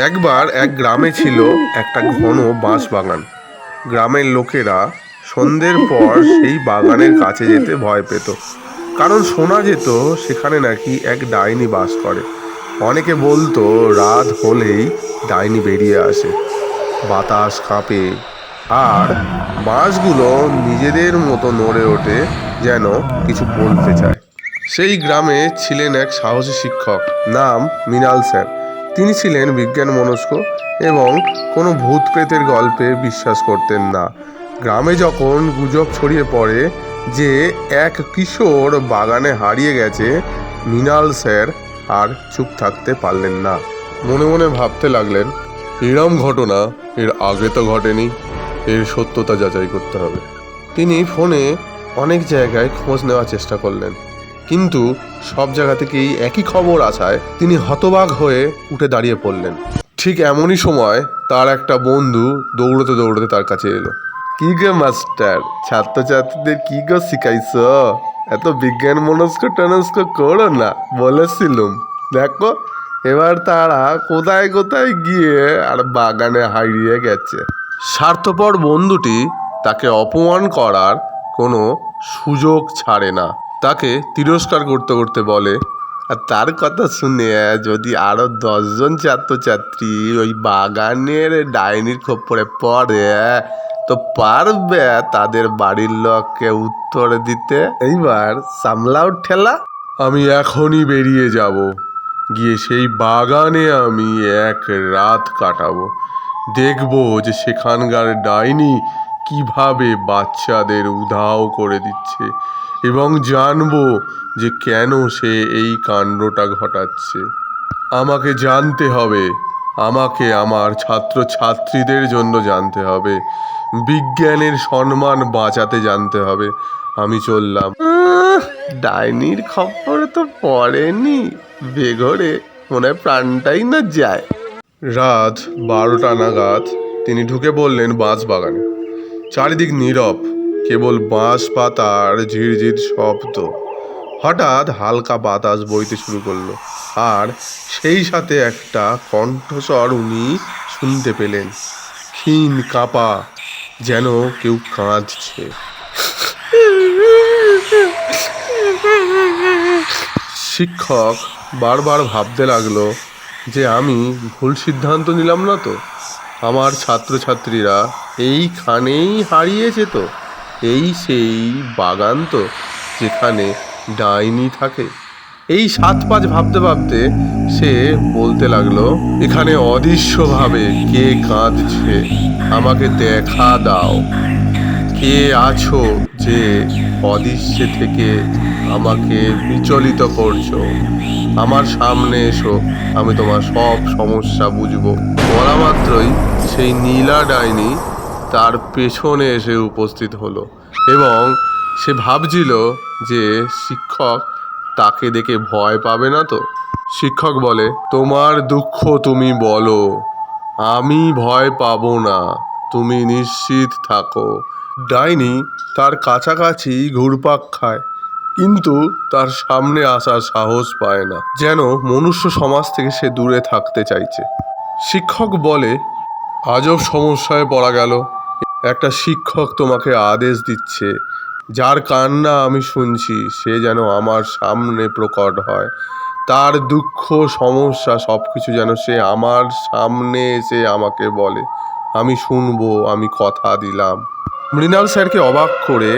একবার এক গ্রামে ছিল একটা ঘন বাঁশ বাগান। গ্রামের লোকেরা সন্ধ্যের পর সেই বাগানের কাছে যেতে ভয় পেত, কারণ শোনা যেত সেখানে নাকি এক ডাইনি বাস করে। অনেকে বলতো রাত হলেই ডাইনি বেরিয়ে আসে, বাতাস কাঁপে, আর বাঁশগুলো নিজেদের মতো নড়ে ওঠে, যেন কিছু বলতে চায়। সেই গ্রামে ছিলেন এক সাহসী শিক্ষক, নাম মৃণাল স্যার। তিনি ছিলেন বিজ্ঞান মনস্ক এবং কোনো ভূত প্রেতের গল্পে বিশ্বাস করতেন না। গ্রামে যখন গুজব ছড়িয়ে পড়ে যে এক কিশোর বাগানে হারিয়ে গেছে, মৃণাল স্যার আর চুপ থাকতে পারলেন না। মনে মনে ভাবতে লাগলেন, এরম ঘটনা এর আগে তো ঘটেনি, এর সত্যতা যাচাই করতে হবে। তিনি ফোনে অনেক জায়গায় খোঁজ নেওয়ার চেষ্টা করলেন, কিন্তু সব জায়গা থেকেই একই খবর আসায় তিনি হতবাক হয়ে উঠে দাঁড়িয়ে পড়লেন। ঠিক এমনই সময় তার একটা বন্ধু দৌড়তে দৌড়তে তার কাছে এলো। কি গো মাস্টার, ছাত্রছাত্রীদের কি গো শিখাইছ? এত বিজ্ঞান মনস্ক টনস্ক করো না, বলেছিলুম। দেখো এবার তারা কোথায় কোথায় গিয়ে আর বাগানে হারিয়ে গেছে। স্বার্থপর বন্ধুটি তাকে অপমান করার কোনো সুযোগ ছাড়ে না, তাকে তিরস্কার করতে করতে বলে, আর তার কথা শুনে যদি আরো 10 জন ছাত্রছাত্রী ওই বাগানের ডাইনির খপ্পরে পড়ে, তো পারবে তাদের বাড়ির লোককে উত্তর দিতে? এইবার সামলাও ঠেলা। আমি এখনই বেরিয়ে যাব, গিয়ে সেই বাগানে আমি এক রাত কাটাবো। দেখব যে সেখানকার ডাইনি কিভাবে বাচ্চাদের উধাও করে দিচ্ছে, এবং জানবো যে কেন সে এই কাণ্ডটা ঘটাচ্ছে। আমাকে জানতে হবে, আমাকে আমার ছাত্রছাত্রীদের জন্য জানতে হবে, বিজ্ঞানের সম্মান বাঁচাতে জানতে হবে। আমি চললাম। ডাইনির খপ্পর তো পড়েনি, বেঘরে মনে হয় প্রাণটাই না যায়। রাত 12টা নাগাদ তিনি ঢুকে পড়লেন বাঁশ বাগানে। চারিদিক নীরব, কেবল বাঁশ পাতার ঝিরঝির শব্দ। হঠাৎ হালকা বাতাস বইতে শুরু করলো, আর সেই সাথে একটা কণ্ঠস্বর উনি শুনতে পেলেন, ক্ষীণ কাঁপা, যেন কেউ কাঁদছে। শিক্ষক বারবার ভাবতে লাগলো যে আমি ভুল সিদ্ধান্ত নিলাম না তো? আমার ছাত্রছাত্রীরা এইখানেই হারিয়েছে তো? এই সেই বাগান তো যেখানে ডাইনি থাকে? এই 7-5 ভাবতে ভাবতে সে বলতে লাগলো, এখানে অদৃশ্যভাবে কে কাঁদছে? আমাকে দেখা দাও। কে আছো যে অদৃশ্যে থেকে আমাকে বিচলিত করছো? আমার সামনে এসো, আমি তোমার সব সমস্যা বুঝবো। বলা মাত্রই সেই নীলা ডাইনি তার পেছনে এসে উপস্থিত হলো, এবং সে ভাবছিল যে শিক্ষক তাকে দেখে ভয় পাবে না তো। শিক্ষক বলে, তোমার দুঃখ তুমি বলো, আমি ভয় পাবো না, তুমি নিশ্চিত থাকো। ডাইনি তার কাছাকাছি ঘুরপাক খায়, কিন্তু তার সামনে আসার সাহস পায় না, যেন মনুষ্য সমাজ থেকে সে দূরে থাকতে চাইছে। শিক্ষক বলে, আজব সমস্যায় পড়া গেল। একটা শিক্ষক তোমাকে আদেশ দিচ্ছে, যার কান্না আমি শুনছি সে যেন আমার সামনে প্রকট হয়, তার দুঃখ সমস্যা সব কিছু যেন সে আমার সামনে এসে আমাকে বলে। আমি শুনবো, আমি কথা দিলাম। মৃণাল স্যারকে অবাক করে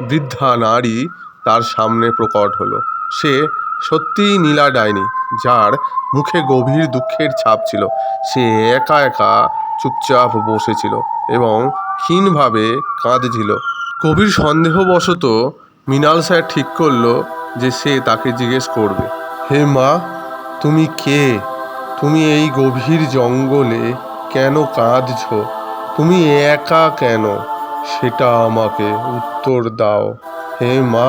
বৃদ্ধা নারী তার সামনে প্রকট হলো। সে সত্যিই নীলা ডাইনি, যার মুখে গভীর দুঃখের ছাপ ছিল। সে একা একা চুপচাপ বসেছিল এবং ক্ষীণভাবে কাঁদছিল। গভীর সন্দেহবশত মৃণাল স্যার ঠিক করলো যে সে তাকে জিজ্ঞেস করবে, হে মা, তুমি কে? তুমি এই গভীর জঙ্গলে কেন কাঁদছো? তুমি একা কেন? সেটা আমাকে উত্তর দাও। হে মা,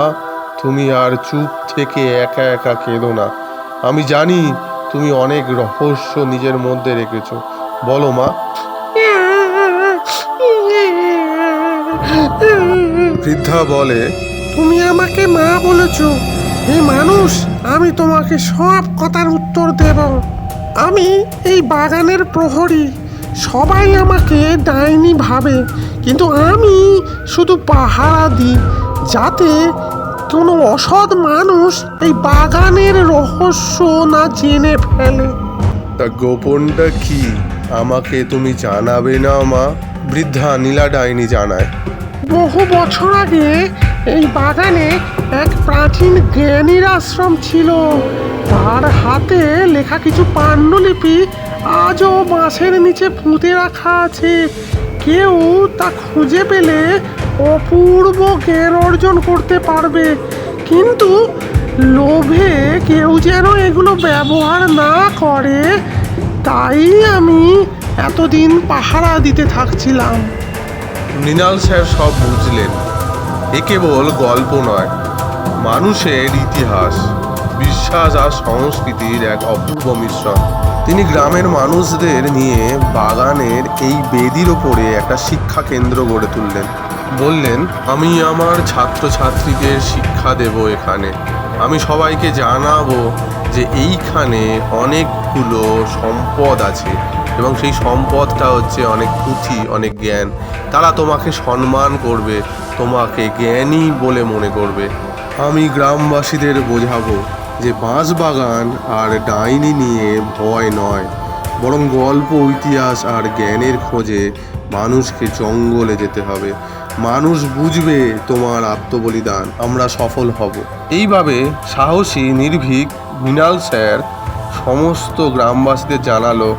তুমি আর চুপ থেকে একা একা কেঁদো না। আমি জানি তুমি অনেক রহস্য নিজের মধ্যে রেখেছো। বলো মা। বৃদ্ধা বলে, তুমি আমাকে মা বলেছো, হে মানুষ, আমি তোমাকে সব কথার উত্তর দেব। আমি এই বাগানের প্রহরী। সবাই আমাকে ডাইনি ভাবে, কিন্তু আমি শুধু পাহারা দিই যাতে কোনো অসৎ মানুষ এই বাগানের রহস্য না জেনে ফেলে। তা গোপনটা কি আমাকে তুমি জানাবে না মা? বৃদ্ধা নীলা ডাইনি জানায়। বহু বছর আগে এই বাগানে এক প্রাচীন জ্ঞানীর আশ্রম ছিল। তার হাতে লেখা কিছু পাণ্ডুলিপি আজও বাঁশের নিচে পুঁতে রাখা আছে। কেউ তা খুঁজে পেলে অপূর্ব জ্ঞান অর্জন করতে পারবে, কিন্তু লোভে কেউ যেন এগুলো ব্যবহার না করে, তাই আমি এতদিন পাহারা দিতে থাকছিলাম। মৃণাল স্যার সব বুঝলেন। এ কেবল গল্প নয়, মানুষের ইতিহাস, বিশ্বাস আর সংস্কৃতির এক অপূর্ব মিশ্রণ। তিনি গ্রামের মানুষদের নিয়ে বাগানের এই বেদির ওপরে একটা শিক্ষা কেন্দ্র গড়ে তুললেন। বললেন, আমি আমার ছাত্রছাত্রীদের শিক্ষা দেব এখানে। আমি সবাইকে জানাবো যে এইখানে অনেকগুলো সম্পদ আছে এবং সেই সম্পদটা হচ্ছে অনেক পুঁথি, অনেক জ্ঞান। তারা তোমাকে সম্মান করবে, তোমাকে জ্ঞানী বলে মনে করবে। আমি গ্রামবাসীদের বোঝাবো যে বাঁশবাগান আর ডাইনি নিয়ে ভয় নয়, বরং গল্প, ইতিহাস আর জ্ঞানের খোঁজে মানুষকে জঙ্গলে যেতে হবে। মানুষ বুঝবে তোমার আত্মবলিদান, আমরা সফল হব। এইভাবে সাহসী নির্ভীক মৃণাল স্যার সমস্ত গ্রামবাসীদের জানালো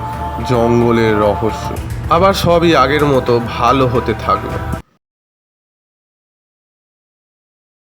জঙ্গলের রহস্য। আবার সবই আগের মতো ভালো হতে থাকলো।